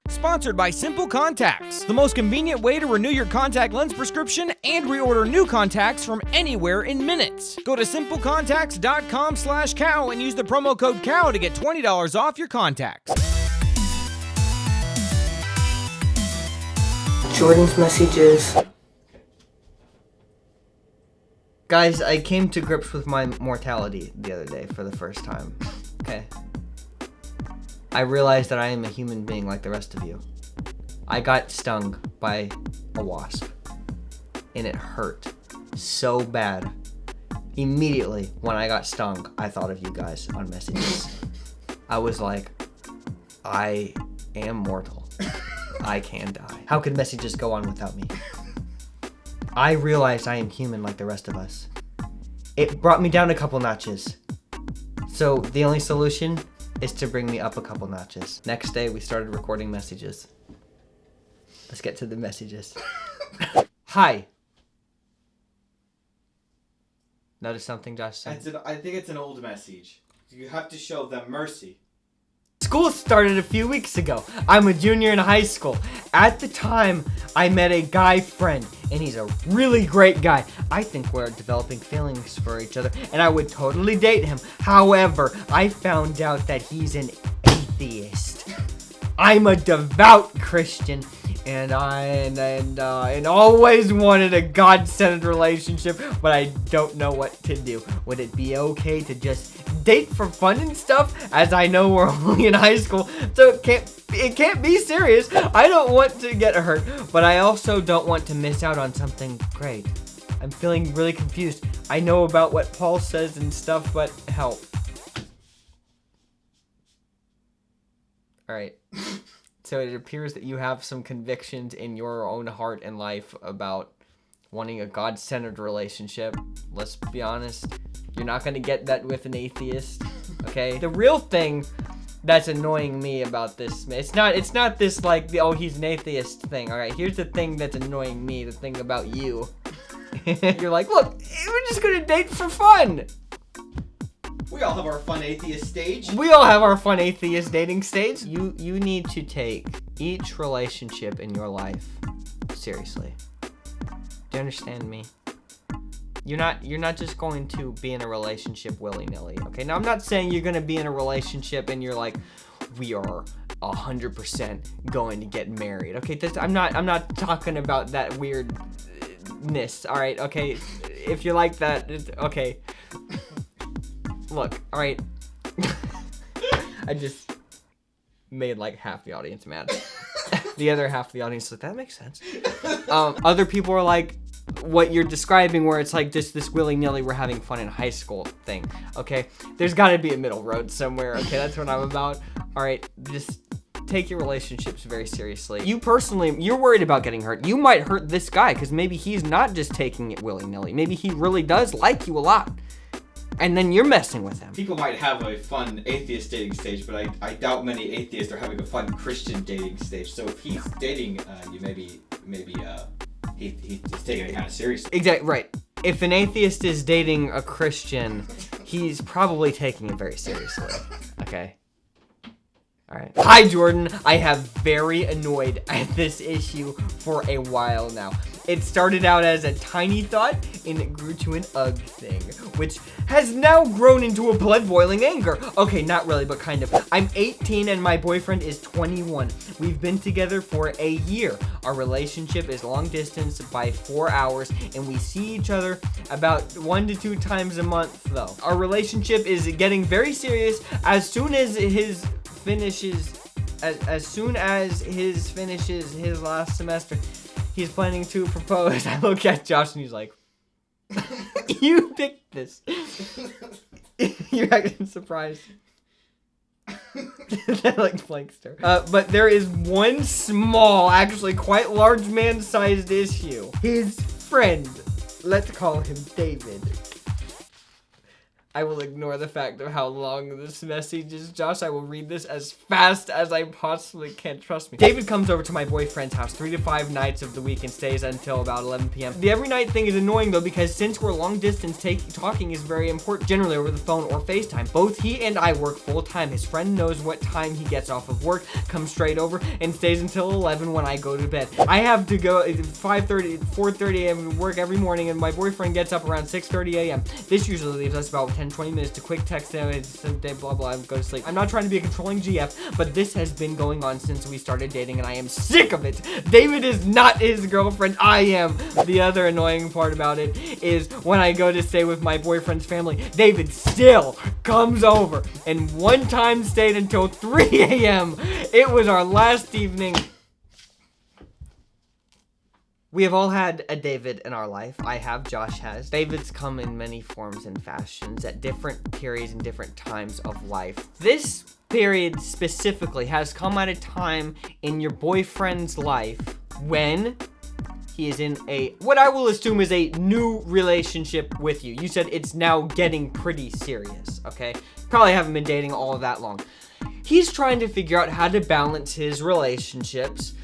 Sponsored by Simple Contacts, the most convenient way to renew your contact lens prescription and reorder new contacts from anywhere in minutes. Go to simplecontacts.com/cow and use the promo code COW to get $20 off your contacts. Jordan's messages. Guys, I came to grips with my mortality the other day for the first time. Okay. I realized that I am a human being like the rest of you. I got stung by a wasp, and it hurt so bad. Immediately when I got stung, I thought of you guys on messages. I was like, I am mortal. I can die. How could messages go on without me? I realized I am human like the rest of us. It brought me down a couple notches. So the only solution is to bring me up a couple notches. Next day, we started recording messages. Let's get to the messages. Hi. Notice something, Josh? I think it's an old message. You have to show them mercy. School started a few weeks ago. I'm a junior in high school. At the time, I met a guy friend, and he's a really great guy. I think we're developing feelings for each other, and I would totally date him. However, I found out that he's an atheist. I'm a devout Christian, and always wanted a God-centered relationship, but I don't know what to do. Would it be okay to just date for fun and stuff? As I know we're only in high school, so it can't be serious. I don't want to get hurt, but I also don't want to miss out on something great. I'm feeling really confused. I know about what Paul says and stuff, but help. All right. So it appears that you have some convictions in your own heart and life about wanting a God-centered relationship. Let's be honest, you're not going to get that with an atheist, okay? The real thing that's annoying me about this, it's not this like, oh, he's an atheist thing, all right? Here's the thing that's annoying me, the thing about you. You're like, look, we're just going to date for fun. We all have our fun atheist stage. We all have our fun atheist dating stage. You need to take each relationship in your life seriously. Do you understand me? You're not just going to be in a relationship willy-nilly, okay? Now, I'm not saying you're going to be in a relationship and you're like, we are 100% going to get married, okay? I'm not talking about that weirdness, all right? Okay, if you're like that, okay. Look, all right. I just made like half the audience mad. The other half of the audience like, that makes sense. Other people are like what you're describing, where it's like this willy-nilly, we're having fun in high school thing. Okay, there's got to be a middle road somewhere. Okay, that's what I'm about. All right, just take your relationships very seriously. You personally, you're worried about getting hurt. You might hurt this guy because maybe he's not just taking it willy-nilly. Maybe he really does like you a lot. And then you're messing with him. People might have a fun atheist dating stage, but I doubt many atheists are having a fun Christian dating stage. So if he's dating you, maybe he's taking it kind of seriously. Exactly, right. If an atheist is dating a Christian, he's probably taking it very seriously. Okay? Alright. Hi, Jordan. I have very annoyed at this issue for a while now. It started out as a tiny thought, and it grew to an ugh thing, which has now grown into a blood-boiling anger. Okay, not really, but kind of. I'm 18 and my boyfriend is 21. We've been together for a year. Our relationship is long distance by 4 hours, and we see each other about 1 to 2 times a month, though. Our relationship is getting very serious as soon as his finishes his last semester. He's planning to propose. I look at Josh and he's like, you picked this. You're acting surprised. That like blank stare. But there is one small, actually quite large man-sized issue. His friend, let's call him David. I will ignore the fact of how long this message is, Josh. I will read this as fast as I possibly can. Trust me. David comes over to my boyfriend's house 3 to 5 nights of the week and stays until about 11 p.m. The every night thing is annoying though, because since we're long distance, talking is very important, generally over the phone or FaceTime. Both he and I work full time. His friend knows what time he gets off of work, comes straight over, and stays until 11 when I go to bed. I have to go at 4:30 a.m. to work every morning, and my boyfriend gets up around 6:30 a.m. This usually leaves us about 10-20 minutes to quick text him, blah blah, and go to sleep. I'm not trying to be a controlling GF, but this has been going on since we started dating, and I am sick of it. David is not his girlfriend. I am. The other annoying part about it is when I go to stay with my boyfriend's family, David still comes over, and one time stayed until 3 a.m. It was our last evening. We have all had a David in our life. I have, Josh has. Davids come in many forms and fashions at different periods and different times of life. This period specifically has come at a time in your boyfriend's life when he is in what I will assume is a new relationship with you. You said it's now getting pretty serious, okay? Probably haven't been dating all that long. He's trying to figure out how to balance his relationships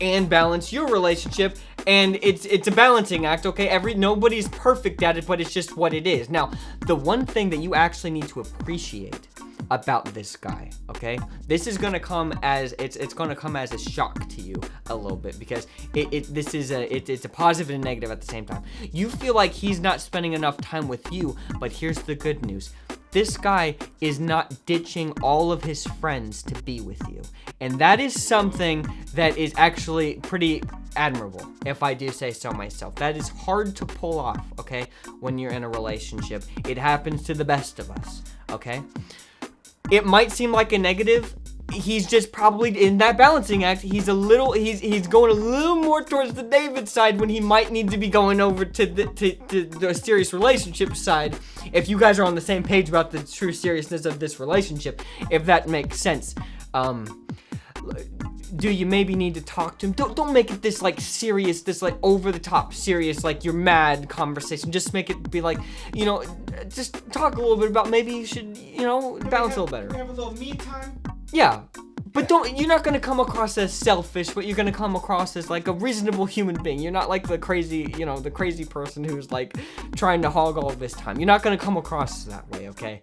and balance your relationship, and it's a balancing act, okay? Nobody's perfect at it, but it's just what it is. Now, the one thing that you actually need to appreciate about this guy, okay? This is gonna come as it's gonna come as a shock to you a little bit, because it's a positive and a negative at the same time. You feel like he's not spending enough time with you, but here's the good news. This guy is not ditching all of his friends to be with you. And that is something that is actually pretty admirable, if I do say so myself. That is hard to pull off, okay, when you're in a relationship. It happens to the best of us, okay? It might seem like a negative. He's just probably in that balancing act. He's going a little more towards the David side when he might need to be going over to the serious relationship side. If you guys are on the same page about the true seriousness of this relationship, if that makes sense. Do you maybe need to talk to him? Don't make it this like serious, this like over the top serious, like you're mad conversation. Just make it be like, you know, just talk a little bit about maybe you should, you know, balance a little better. Have a little me time. Yeah, but you're not gonna come across as selfish, but you're gonna come across as like a reasonable human being. You're not like the crazy person who's like trying to hog all of his time. You're not gonna come across that way, okay?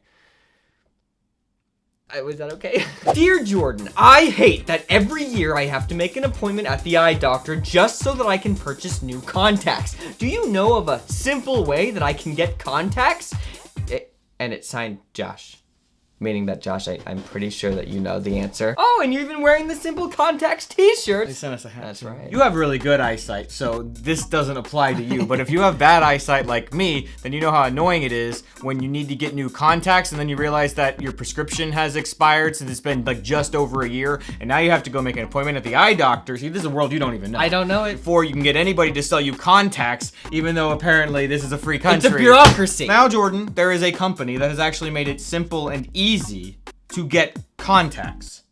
Was that okay? Dear Jordan, I hate that every year I have to make an appointment at the eye doctor just so that I can purchase new contacts. Do you know of a simple way that I can get contacts? And it's signed Josh. Meaning that, Josh, I'm pretty sure that you know the answer. Oh, and you're even wearing the Simple Contacts t-shirt. They sent us a hat. That's right. You have really good eyesight, so this doesn't apply to you. But if you have bad eyesight like me, then you know how annoying it is when you need to get new contacts and then you realize that your prescription has expired since it's been like just over a year, and now you have to go make an appointment at the eye doctor. See, this is a world you don't even know. I don't know it. Before you can get anybody to sell you contacts, even though apparently this is a free country. It's a bureaucracy. Now, Jordan, there is a company that has actually made it simple and easy to get contacts.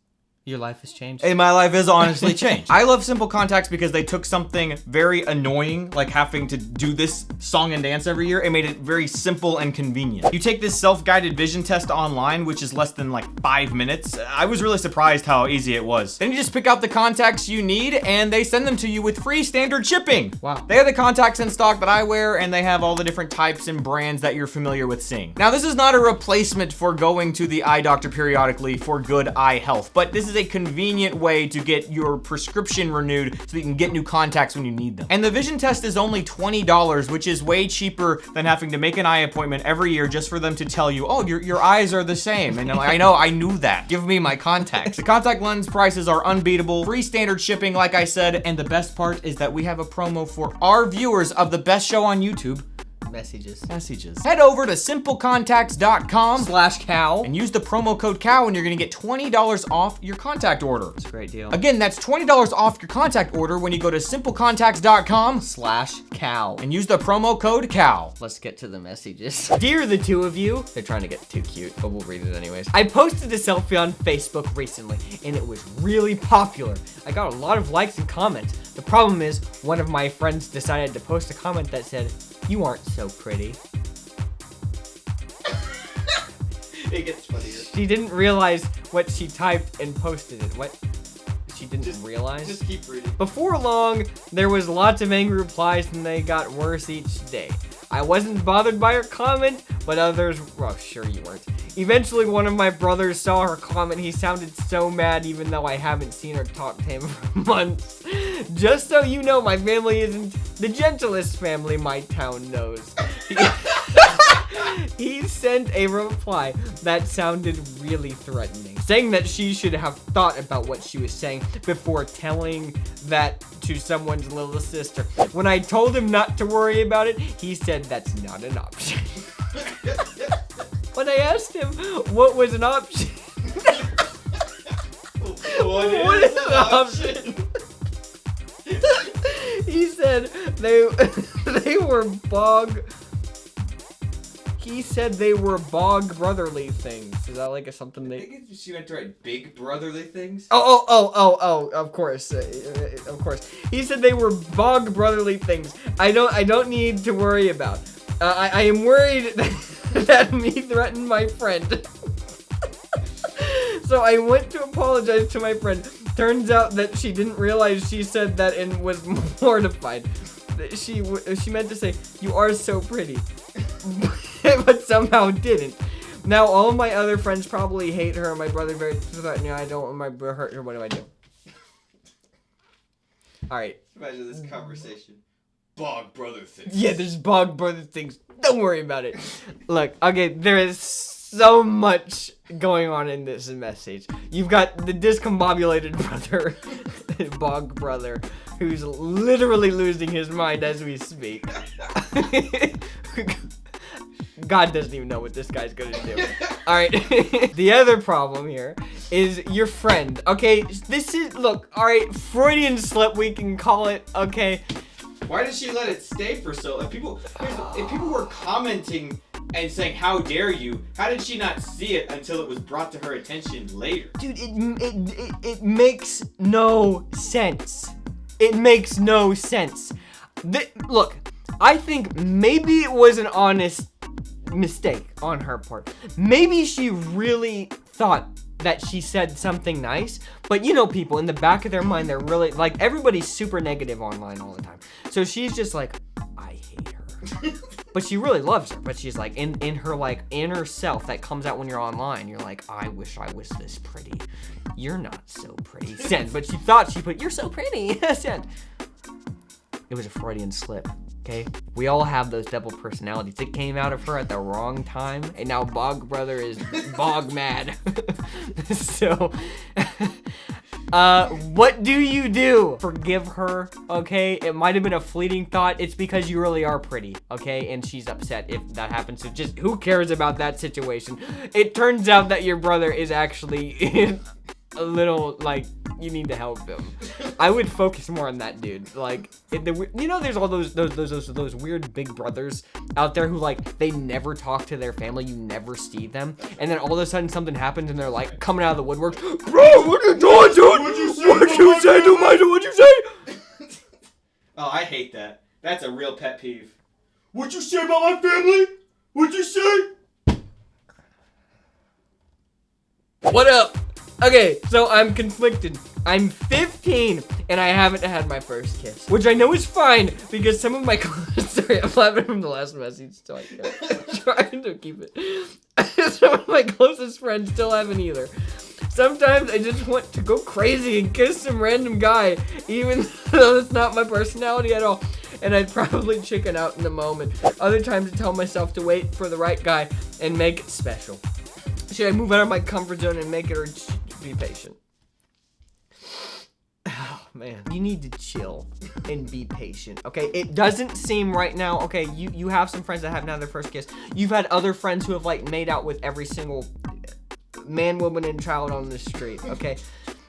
Your life has changed. And my life has honestly changed. I love Simple Contacts because they took something very annoying, like having to do this song and dance every year, and made it very simple and convenient. You take this self-guided vision test online, which is less than like 5 minutes. I was really surprised how easy it was. Then you just pick out the contacts you need, and they send them to you with free standard shipping. Wow. They have the contacts in stock that I wear, and they have all the different types and brands that you're familiar with seeing. Now, this is not a replacement for going to the eye doctor periodically for good eye health, but this is a convenient way to get your prescription renewed so you can get new contacts when you need them. And the vision test is only $20, which is way cheaper than having to make an eye appointment every year just for them to tell you, oh, your eyes are the same. And I'm like, I know, I knew that. Give me my contacts. The contact lens prices are unbeatable, free standard shipping, like I said, and the best part is that we have a promo for our viewers of the best show on YouTube. Messages. Head over to simplecontacts.com/cow and use the promo code COW and you're gonna get $20 off your contact order. It's a great deal. Again, that's $20 off your contact order when you go to simplecontacts.com/cow and use the promo code COW. Let's get to the messages. Dear the two of you, they're trying to get too cute, but we'll read it anyways. I posted a selfie on Facebook recently and it was really popular. I got a lot of likes and comments. The problem is one of my friends decided to post a comment that said, "You aren't so pretty." It gets funnier. She didn't realize what she typed and posted it. What? She didn't realize? Just keep reading. Before long, there was lots of angry replies and they got worse each day. I wasn't bothered by her comment, but others, well, sure you weren't. Eventually, one of my brothers saw her comment. He sounded so mad even though I haven't seen her talk to him for months. Just so you know, my family isn't the gentlest family my town knows. He sent a reply that sounded really threatening, saying that she should have thought about what she was saying before telling that to someone's little sister. When I told him not to worry about it, he said that's not an option. When I asked him what was an option, What is an option? he said they were bog. He said they were bog brotherly things. Is that like something I they? think she meant to write big brotherly things. Oh, of course. Of course. He said they were bog brotherly things. I don't need to worry about. I am worried that me threatened my friend. So I went to apologize to my friend. Turns out that she didn't realize she said that and was mortified. She meant to say, "You are so pretty," but somehow didn't. Now all my other friends probably hate her. My brother very threatening. I don't want my brother hurt her. What do I do? All right. Imagine this conversation. Bog brother things. Yeah, there's bog brother things. Don't worry about it. Look, okay, there is so much going on in this message. You've got the discombobulated brother, bog brother, who's literally losing his mind as we speak. God doesn't even know what this guy's gonna do. All right. The other problem here is your friend. Okay, this is, look, all right, Freudian slip, we can call it. Okay. Why did she let it stay for so long? If people were commenting and saying, "How dare you?" How did she not see it until it was brought to her attention later? Dude, it makes no sense. It makes no sense. Look, I think maybe it was an honest mistake on her part. Maybe she really thought that she said something nice, but you know, people in the back of their mind, they're really, like, everybody's super negative online all the time. So she's just like, I hate her. But she really loves her. But she's like, in her, like, inner self that comes out when you're online, you're like, I wish I was this pretty. You're not so pretty. Send. But she thought she put, you're so pretty. Send. It was a Freudian slip. Okay? We all have those double personalities. It came out of her at the wrong time, and now Bog Brother is bog mad. So, what do you do? Forgive her, okay? It might have been a fleeting thought. It's because you really are pretty, okay? And she's upset if that happens. So just, who cares about that situation? It turns out that your brother is actually a little, like, you need to help him. I would focus more on that dude. Like, you know, there's all those weird big brothers out there who, like, they never talk to their family. You never see them, and then all of a sudden something happens, and they're like coming out of the woodwork. Bro, what you doing, dude? What'd you say? What'd you say? Oh, I hate that. That's a real pet peeve. What'd you say about my family? What'd you say? What up? Okay, so I'm conflicted. I'm 15 and I haven't had my first kiss, which I know is fine because some of my sorry, I'm laughing from the last message, so I can't. Trying to keep it. Some of my closest friends still haven't either. Sometimes I just want to go crazy and kiss some random guy, even though it's not my personality at all, and I'd probably chicken out in the moment. Other times I tell myself to wait for the right guy and make it special. Should I move out of my comfort zone and make it, or be patient? Oh, man. You need to chill and be patient, okay? It doesn't seem right now, okay, you have some friends that haven't had their first kiss. You've had other friends who have, like, made out with every single man, woman, and child on the street, okay?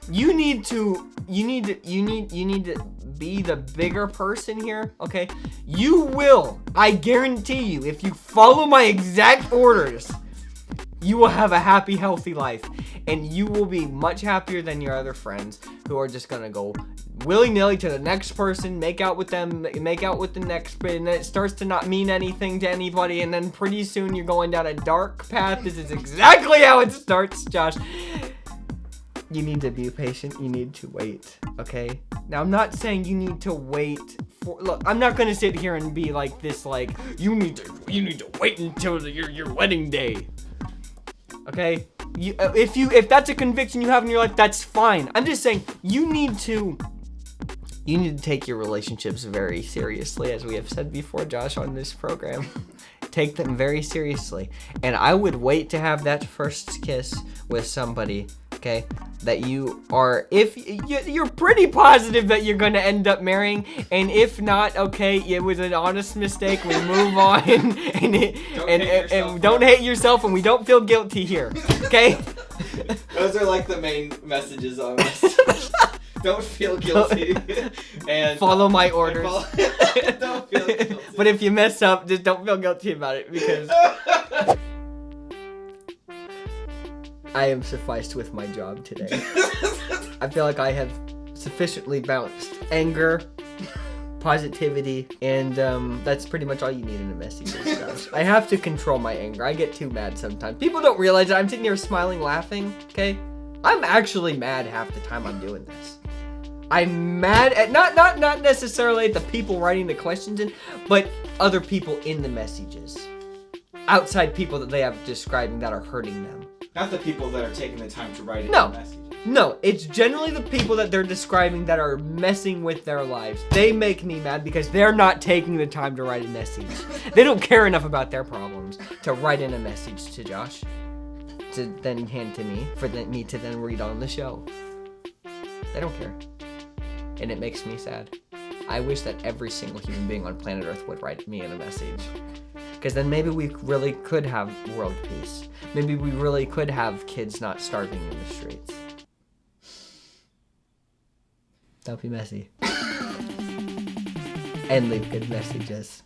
You need to be the bigger person here, okay? You will, I guarantee you, if you follow my exact orders, You will have a happy, healthy life, and you will be much happier than your other friends who are just gonna go willy-nilly to the next person, make out with them, make out with the next, and then it starts to not mean anything to anybody, and then pretty soon you're going down a dark path. This is exactly how it starts, Josh. You need to be patient. You need to wait, okay? Now, I'm not saying you need to wait for... Look, I'm not gonna sit here and be like this, like, you need to wait until your wedding day. Okay? If that's a conviction you have in your life, that's fine. I'm just saying you need to take your relationships very seriously, as we have said before, Josh, on this program. Take them very seriously. And I would wait to have that first kiss with somebody, okay, that you are, if you're pretty positive that you're going to end up marrying, and if not, okay, it was an honest mistake, we move on, and don't hate yourself, and we don't feel guilty here, okay? Those are like the main messages on this. Don't feel guilty. And follow my orders. Don't feel guilty. But if you mess up, just don't feel guilty about it, because I am sufficed with my job today. I feel like I have sufficiently balanced anger, positivity, and that's pretty much all you need in a message, Josh. I have to control my anger. I get too mad sometimes. People don't realize that I'm sitting here smiling, laughing, okay? I'm actually mad half the time I'm doing this. I'm mad at not necessarily at the people writing the questions in, but other people in the messages. Outside people that they have describing that are hurting them. Not the people that are taking the time to write it No. in the message. No, it's generally the people that they're describing that are messing with their lives. They make me mad because they're not taking the time to write a message. They don't care enough about their problems to write in a message to Josh, to then hand to me, for me to then read on the show. They don't care. And it makes me sad. I wish that every single human being on planet Earth would write me in a message. Because then maybe we really could have world peace. Maybe we really could have kids not starving in the streets. Don't be messy. And leave good messages.